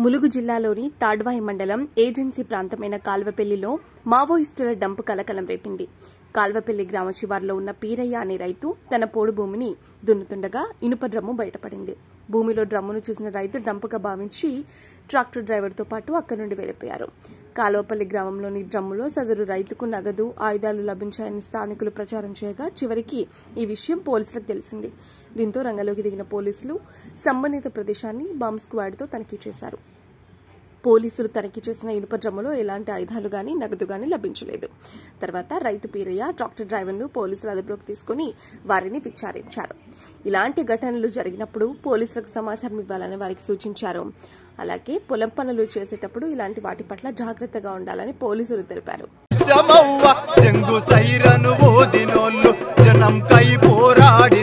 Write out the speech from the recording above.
ములుగు జిల్లాలోని తాడ్వాయి మండలం ఏజెన్సీ ప్రాంతమైన కాల్వపల్లిలో మావోయిస్టుల డంపు కలకలం రేపింది. కాల్వపల్లి గ్రామ శివార్లో ఉన్న పీరయ్య అనే రైతు తన పోడు భూమిని దున్నుతుండగా ఇనుప డ్రమ్ము బయటపడింది. భూమిలో డ్రమ్మును చూసిన రైతు డంపుగా భావించి ట్రాక్టర్ డ్రైవర్తో పాటు అక్కడి నుండి వెళ్లిపోయారు. కాల్వపల్లి గ్రామంలోని డ్రమ్ములో సదరు రైతుకు నగదు, ఆయుధాలు లభించాయని స్థానికులు ప్రచారం చేయగా చివరికి ఈ విషయం పోలీసులకు తెలిసింది. దీంతో రంగంలోకి దిగిన పోలీసులు సంబంధిత ప్రదేశాన్ని బాంబ్ స్క్వాడ్తో తనిఖీ చేశారు. పోలీసులు తనిఖీ చేసిన ఇనుప డ్రమ్ములో ఎలాంటి ఆయుధాలు గానీ నగదు గానీ లభించలేదు. తర్వాత రైతు పీరయ్య, ట్రాక్టర్ డ్రైవర్ను పోలీసులు అదుపులోకి తీసుకుని వారిని విచారించారు. ఇలాంటి ఘటనలు జరిగినప్పుడు పోలీసులకు సమాచారం ఇవ్వాలని వారికి సూచించారు. అలాగే పొలం పనులు చేసేటప్పుడు ఇలాంటి వాటి పట్ల జాగ్రత్తగా ఉండాలని పోలీసులు తెలిపారు. జనం కై పోరాడి